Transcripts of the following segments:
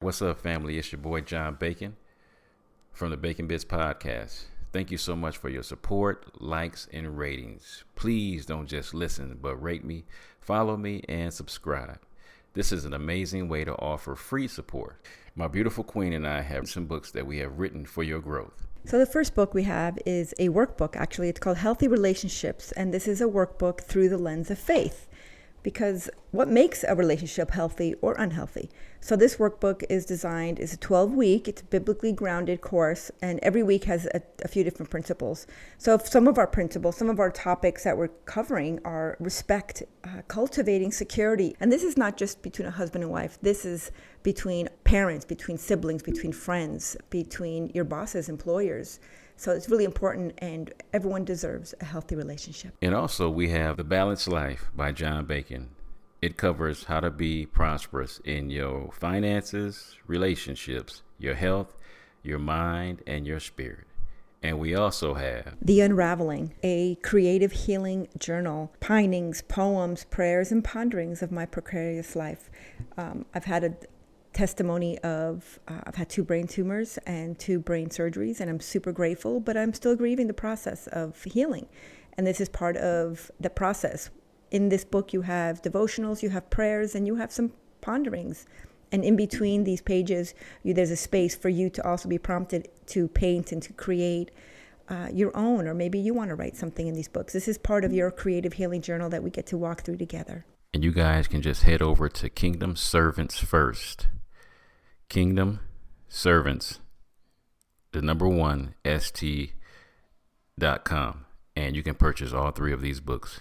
What's up, family? It's your boy John Bacon from the Bitz podcast. Thank you so much for your support, likes, and ratings. Please don't just listen, but rate me, follow me, and subscribe. This is an amazing way to offer free support. My beautiful queen and I have some books that we have written for your growth. So the first book we have is a workbook. Actually, it's called Healthy Relationships, and this is a workbook through the lens of faith. Because what makes a relationship healthy or unhealthy? So this workbook is designed, it's a 12-week, it's a biblically grounded course, and every week has a few different principles. So some of our principles, some of our topics that we're covering are respect, cultivating security. And this is not just between a husband and wife. This is between parents, between siblings, between friends, between your bosses, employers. So it's really important, and everyone deserves a healthy relationship. And also we have The Balanced Life by John Bacon. It covers how to be prosperous in your finances, relationships, your health, your mind, and your spirit. And we also have The Unraveling, a creative healing journal, pinings, poems, prayers, and ponderings of my precarious life. I've had a testimony of I've had 2 brain tumors and 2 brain surgeries, and I'm super grateful, but I'm still grieving the process of healing. And this is part of the process. In this book, you have devotionals, you have prayers, and you have some ponderings. And in between these pages, there's a space for you to also be prompted to paint and to create your own, or maybe you want to write something in these books. This is part of your creative healing journal that we get to walk through together. And you guys can just head over to Kingdom Servants First. Kingdom Servants, the number 1, st.com. And you can purchase all 3 of these books.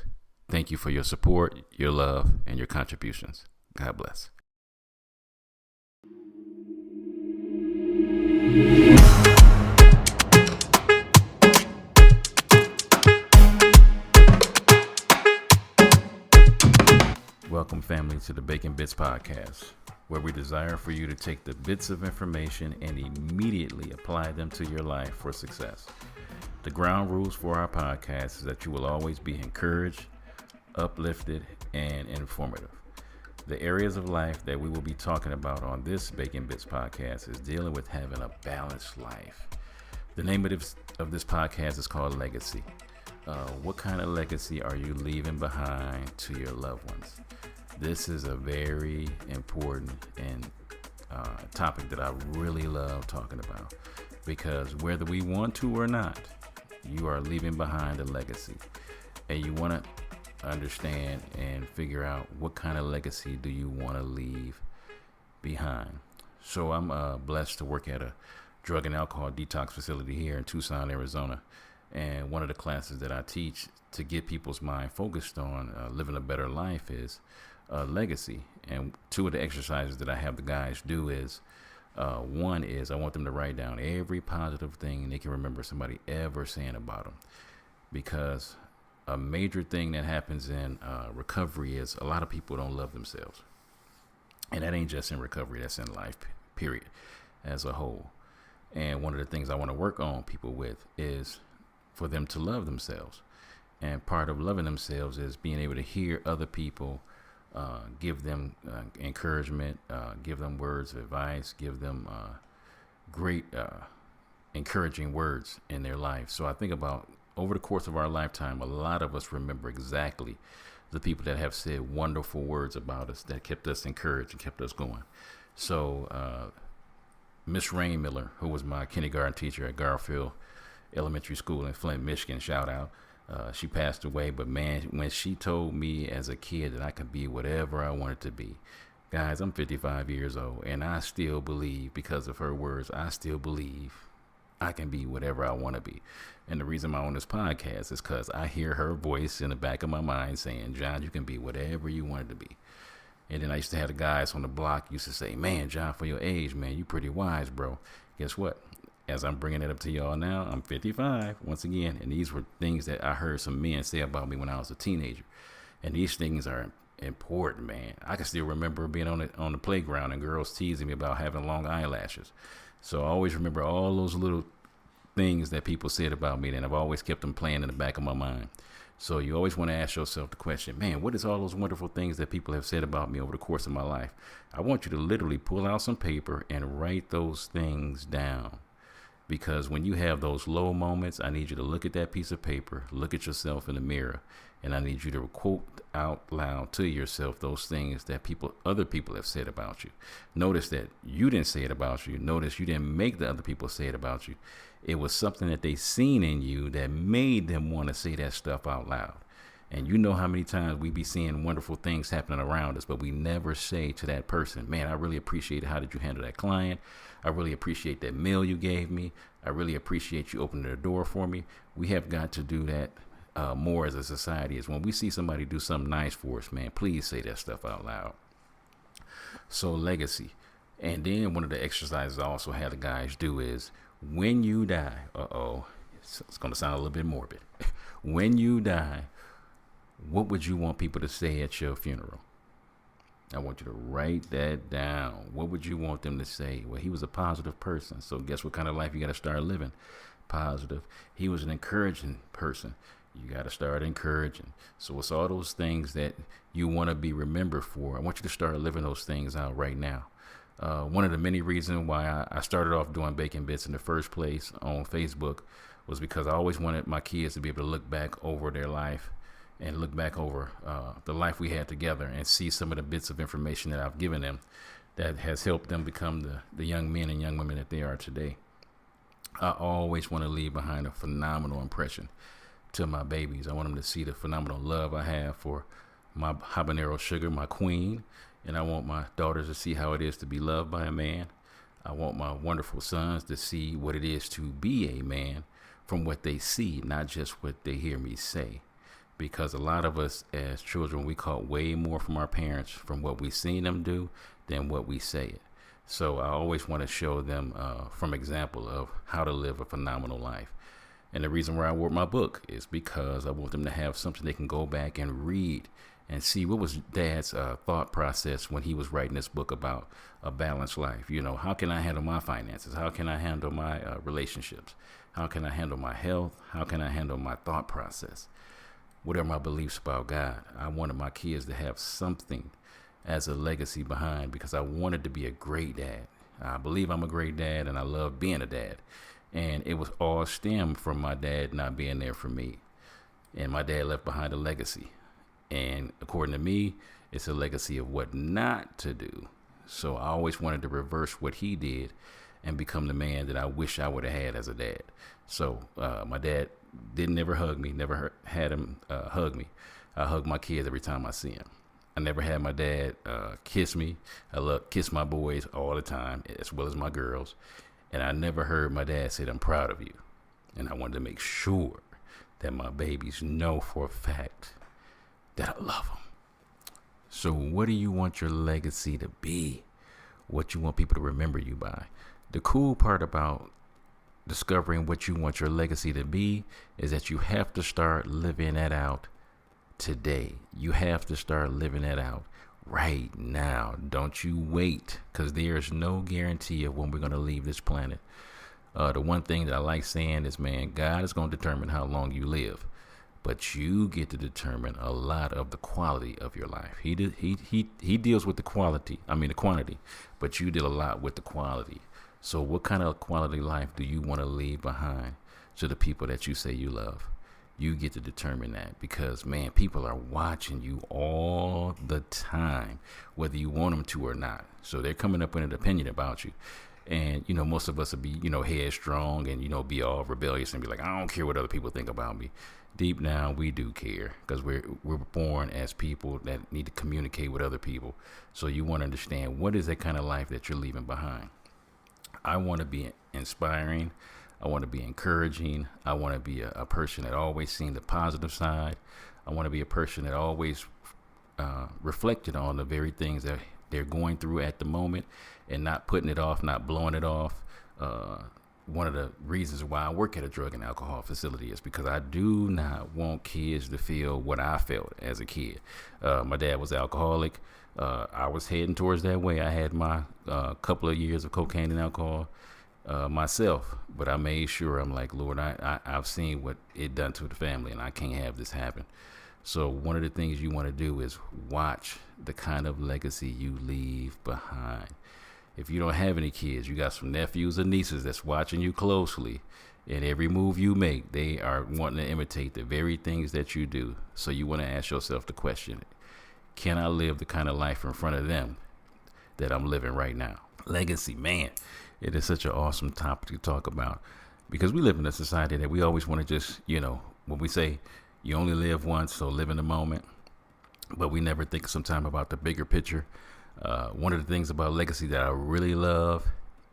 Thank you for your support, your love, and your contributions. God bless. Welcome, family, to the Bitz podcast, where we desire for you to take the bits of information and immediately apply them to your life for success. The ground rules for our podcast is that you will always be encouraged, uplifted, and informative. The areas of life that we will be talking about on this Bitz podcast is dealing with having a balanced life. The name of this podcast is called Legacy. What kind of legacy are you leaving behind to your loved ones? This is a very important and topic that I really love talking about, because whether we want to or not, you are leaving behind a legacy, and you want to understand and figure out what kind of legacy do you want to leave behind. So I'm blessed to work at a drug and alcohol detox facility here in Tucson, Arizona. And one of the classes that I teach to get people's mind focused on living a better life is legacy. And 2 of the exercises that I have the guys do is, one is I want them to write down every positive thing they can remember somebody ever saying about them. Because a major thing that happens in recovery is a lot of people don't love themselves. And that ain't just in recovery, that's in life, period, as a whole. And one of the things I want to work on people with is for them to love themselves. And part of loving themselves is being able to hear other people give them encouragement, give them words of advice, give them great encouraging words in their life. So I think about over the course of our lifetime, a lot of us remember exactly the people that have said wonderful words about us that kept us encouraged and kept us going. So Miss Rain Miller, who was my kindergarten teacher at Garfield Elementary School in Flint, Michigan, shout out. She passed away, but man, when she told me as a kid that I could be whatever I wanted to be, guys, I'm 55 years old, and I still believe, because of her words, I still believe I can be whatever I want to be. And the reason I'm on this podcast is because I hear her voice in the back of my mind saying, John, you can be whatever you wanted to be. And then I used to have the guys on the block used to say, man, John, for your age, man, you pretty wise, bro. Guess what? As I'm bringing it up to y'all now, I'm 55 once again. And these were things that I heard some men say about me when I was a teenager. And these things are important, man. I can still remember being on the playground and girls teasing me about having long eyelashes. So I always remember all those little things that people said about me, and I've always kept them playing in the back of my mind. So you always want to ask yourself the question, man, what is all those wonderful things that people have said about me over the course of my life? I want you to literally pull out some paper and write those things down. Because when you have those low moments, I need you to look at that piece of paper, look at yourself in the mirror, and I need you to quote out loud to yourself those things that other people have said about you. Notice that you didn't say it about you. Notice you didn't make the other people say it about you. It was something that they seen in you that made them want to say that stuff out loud. And you know how many times we be seeing wonderful things happening around us, but we never say to that person, man, I really appreciate how did you handle that client? I really appreciate that meal you gave me. I really appreciate you opening the door for me. We have got to do that more as a society. Is when we see somebody do something nice for us, man, please say that stuff out loud. So legacy. And then one of the exercises I also had the guys do is when you die, it's going to sound a little bit morbid. When you die, what would you want people to say at your funeral? I want you to write that down. What would you want them to say? Well, he was a positive person. So guess what kind of life you got to start living? Positive. He was an encouraging person. You got to start encouraging. So it's all those things that you want to be remembered for. I want you to start living those things out right now. One of the many reasons why I started off doing Baking Bits in the first place on Facebook was because I always wanted my kids to be able to look back over their life and look back over the life we had together and see some of the bits of information that I've given them that has helped them become the young men and young women that they are today. I always want to leave behind a phenomenal impression to my babies. I want them to see the phenomenal love I have for my habanero sugar, my queen. And I want my daughters to see how it is to be loved by a man. I want my wonderful sons to see what it is to be a man from what they see, not just what they hear me say. Because a lot of us as children, we caught way more from our parents from what we seen them do than what we say it. So I always want to show them from example of how to live a phenomenal life. And the reason why I wrote my book is because I want them to have something they can go back and read and see what was Dad's thought process when he was writing this book about a balanced life. You know, how can I handle my finances? How can I handle my relationships? How can I handle my health? How can I handle my thought process? What are my beliefs about God? I wanted my kids to have something as a legacy behind because I wanted to be a great dad. I believe I'm a great dad and I love being a dad. And it was all stemmed from my dad not being there for me. And my dad left behind a legacy. And according to me, it's a legacy of what not to do. So I always wanted to reverse what he did and become the man that I wish I would have had as a dad. So my dad didn't ever hug me, never had him hug me. I hug my kids every time I see him. I never had my dad kiss me. I kiss my boys all the time, as well as my girls. And I never heard my dad say, I'm proud of you. And I wanted to make sure that my babies know for a fact that I love them. So what do you want your legacy to be? What you want people to remember you by? The cool part about discovering what you want your legacy to be is that you have to start living that out today. You have to start living that out right now. Don't you wait, because there's no guarantee of when we're going to leave this planet. The one thing that I like saying is, man, God is going to determine how long you live. But you get to determine a lot of the quality of your life. He deals with the quantity, but you deal a lot with the quality. So what kind of quality life do you want to leave behind to the people that you say you love? You get to determine that because, man, people are watching you all the time, whether you want them to or not. So they're coming up with an opinion about you. And, you know, most of us will be, you know, headstrong and, you know, be all rebellious and be like, I don't care what other people think about me. Deep down, we do care because we're born as people that need to communicate with other people. So you want to understand what is that kind of life that you're leaving behind. I want to be inspiring. I want to be encouraging. I want to be a person that always seen the positive side. I want to be a person that always reflected on the very things that they're going through at the moment and not putting it off, not blowing it off. One of the reasons why I work at a drug and alcohol facility is because I do not want kids to feel what I felt as a kid. My dad was alcoholic. I was heading towards that way. I had my couple of years of cocaine and alcohol. myself, but I made sure, I'm like, Lord, I've seen what it done to the family, and I can't have this happen. So one of the things you want to do is watch the kind of legacy you leave behind. If you don't have any kids, you got some nephews and nieces that's watching you closely, and every move you make, they are wanting to imitate the very things that you do. So you want to ask yourself the question, can I live the kind of life in front of them that I'm living right now? Legacy, man, it is such an awesome topic to talk about, because we live in a society that we always want to just, when we say you only live once, so live in the moment, but we never think sometime about the bigger picture. One of the things about legacy that I really love,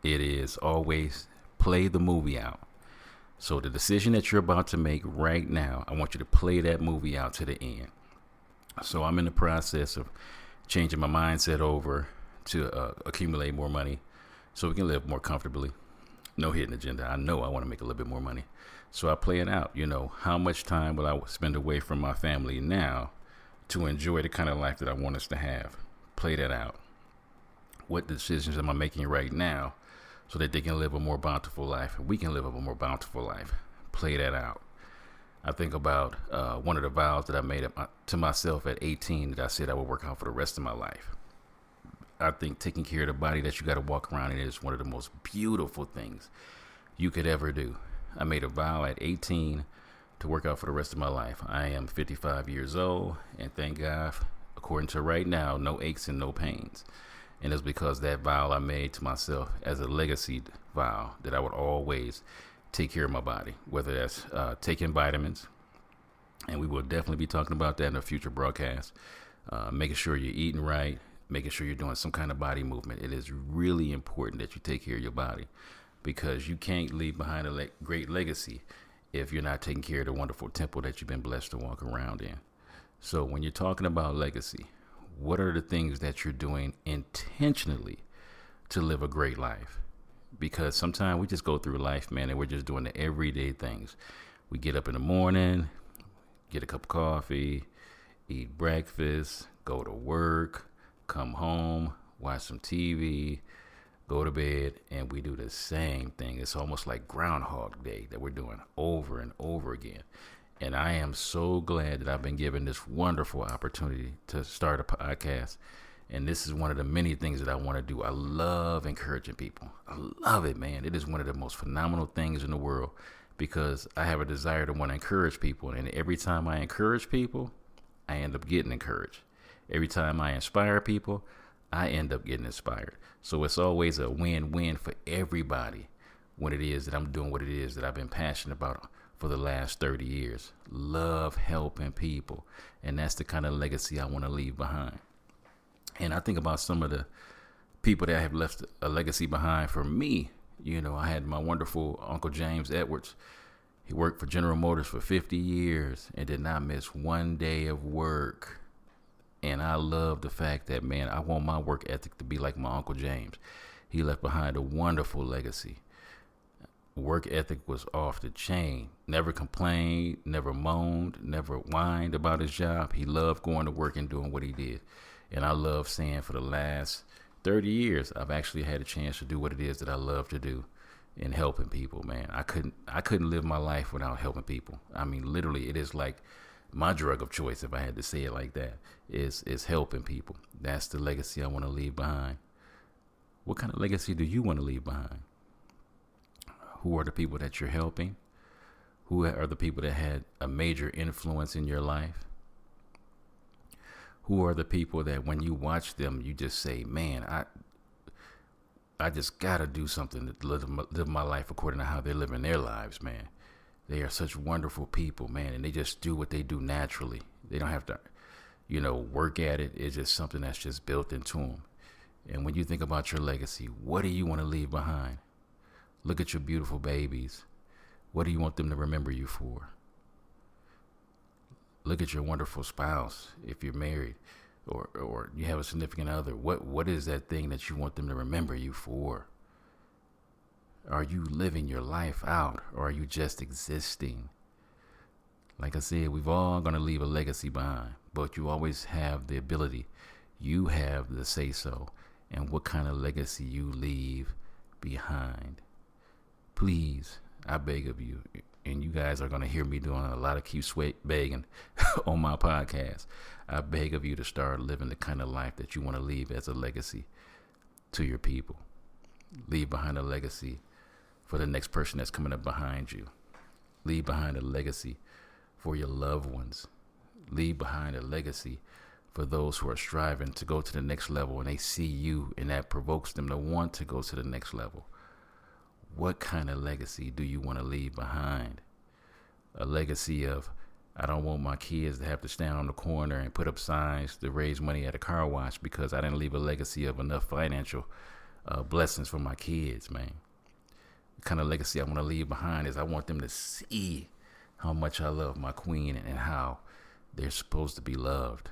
it is always play the movie out. So the decision that you're about to make right now, I want you to play that movie out to the end. So I'm in the process of changing my mindset over to accumulate more money so we can live more comfortably. No hidden agenda. I know I want to make a little bit more money. So I play it out. How much time will I spend away from my family now to enjoy the kind of life that I want us to have? Play that out. What decisions am I making right now so that they can live a more bountiful life and we can live a more bountiful life? Play that out. I think about one of the vows that I made to myself at 18 that I said I would work out for the rest of my life. I think taking care of the body that you got to walk around in is one of the most beautiful things you could ever do. I made a vow at 18 to work out for the rest of my life. I am 55 years old, and thank God, according to right now, no aches and no pains. And it's because that vow I made to myself as a legacy vow that I would always take care of my body, whether that's taking vitamins, and we will definitely be talking about that in a future broadcast, making sure you're eating right, making sure you're doing some kind of body movement. It is really important that you take care of your body, because you can't leave behind a great legacy if you're not taking care of the wonderful temple that you've been blessed to walk around in. So when you're talking about legacy, what are the things that you're doing intentionally to live a great life? Because sometimes we just go through life, man, and we're just doing the everyday things. We get up in the morning, get a cup of coffee, eat breakfast, go to work, come home, watch some TV, go to bed, and we do the same thing. It's almost like Groundhog Day that we're doing over and over again. And I am so glad that I've been given this wonderful opportunity to start a podcast. And this is one of the many things that I want to do. I love encouraging people. I love it, man. It is one of the most phenomenal things in the world, because I have a desire to want to encourage people. And every time I encourage people, I end up getting encouraged. Every time I inspire people, I end up getting inspired. So it's always a win-win for everybody when it is that I'm doing what it is that I've been passionate about for the last 30 years. Love helping people. And that's the kind of legacy I want to leave behind. And I think about some of the people that have left a legacy behind for me. I had my wonderful Uncle James Edwards. He worked for General Motors for 50 years and did not miss one day of work. And I love the fact that, man, I want my work ethic to be like my Uncle James. He left behind a wonderful legacy. Work ethic was off the chain. Never complained, never moaned, never whined about his job. He loved going to work and doing what he did. And I love saying for the last 30 years, I've actually had a chance to do what it is that I love to do in helping people, man. I couldn't live my life without helping people. I mean, literally, it is like my drug of choice, if I had to say it like that, is helping people. That's the legacy I want to leave behind. What kind of legacy do you want to leave behind? Who are the people that you're helping? Who are the people that had a major influence in your life? Who are the people that when you watch them, you just say, man, I just got to do something to live my life according to how they're living their lives, man. They are such wonderful people, man, and they just do what they do naturally. They don't have to, work at it. It's just something that's just built into them. And when you think about your legacy, what do you want to leave behind? Look at your beautiful babies. What do you want them to remember you for? Look at your wonderful spouse, if you're married or you have a significant other. What is that thing that you want them to remember you for? Are you living your life out, or are you just existing? Like I said, we've all going to leave a legacy behind, but you always have the ability. You have the say-so and what kind of legacy you leave behind. please, I beg of you, and you guys are going to hear me doing a lot of keep sweat begging on my podcast. I beg of you to start living the kind of life that you want to leave as a legacy to your people. Leave behind a legacy for the next person that's coming up behind you. Leave behind a legacy for your loved ones. Leave behind a legacy for those who are striving to go to the next level, and they see you and that provokes them to want to go to the next level. What kind of legacy do you want to leave behind? A legacy of, I don't want my kids to have to stand on the corner and put up signs to raise money at a car wash because I didn't leave a legacy of enough financial blessings for my kids, man. The kind of legacy I want to leave behind is I want them to see how much I love my queen and how they're supposed to be loved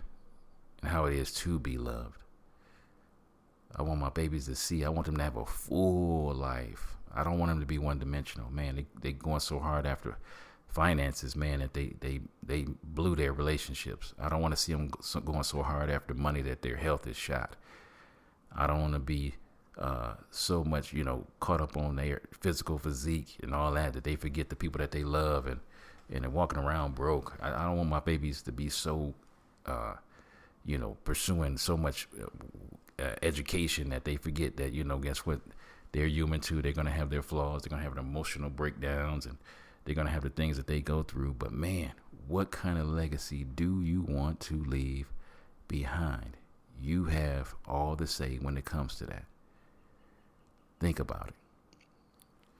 and how it is to be loved. I want my babies to see. I want them to have a full life. I don't want them to be one-dimensional. Man, they going so hard after finances, man, that they blew their relationships. I don't want to see them going so hard after money that their health is shot. I don't want to be so much, caught up on their physical physique and all that they forget the people that they love and they're walking around broke. I don't want my babies to be so, pursuing so much education that they forget that, guess what? They're human too. They're going to have their flaws. They're going to have emotional breakdowns and they're going to have the things that they go through. But man, what kind of legacy do you want to leave behind? You have all the say when it comes to that. Think about it.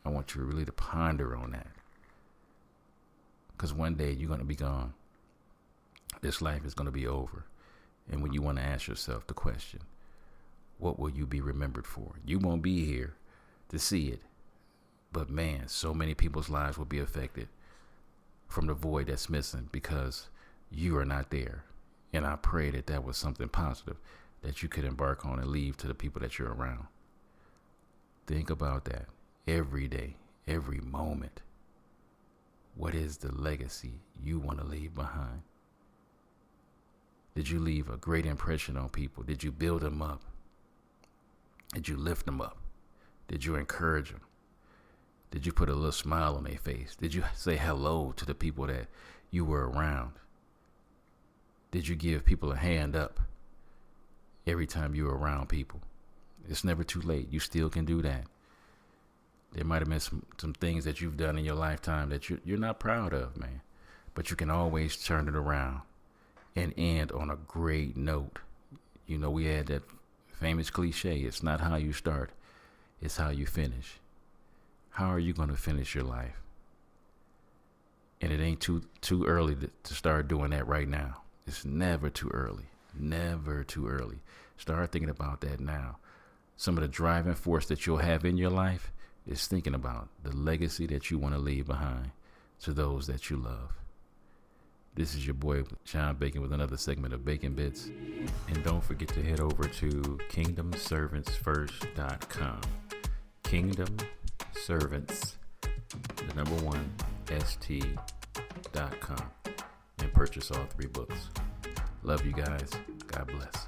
I want you really to ponder on that. Because one day you're going to be gone. This life is going to be over. And when you want to ask yourself the question, what will you be remembered for? You won't be here to see it. But man, so many people's lives will be affected from the void that's missing because you are not there. And I pray that that was something positive that you could embark on and leave to the people that you're around. Think about that every day, every moment. What is the legacy you want to leave behind? Did you leave a great impression on people? Did you build them up? Did you lift them up? Did you encourage them? Did you put a little smile on their face? Did you say hello to the people that you were around? Did you give people a hand up every time you were around people? It's never too late. You still can do that. There might have been some things that you've done in your lifetime that you're not proud of, man. But you can always turn it around and end on a great note. We had that famous cliche, it's not how you start, it's how you finish. How are you going to finish your life? And it ain't too early to start doing that right now. It's never too early. Never too early. Start thinking about that now. Some of the driving force that you'll have in your life is thinking about the legacy that you want to leave behind to those that you love. This is your boy, Sean Bacon, with another segment of Bacon Bitz. And don't forget to head over to kingdomservantsfirst.com. kingdomservants1st.com and purchase all 3 books. Love you guys. God bless.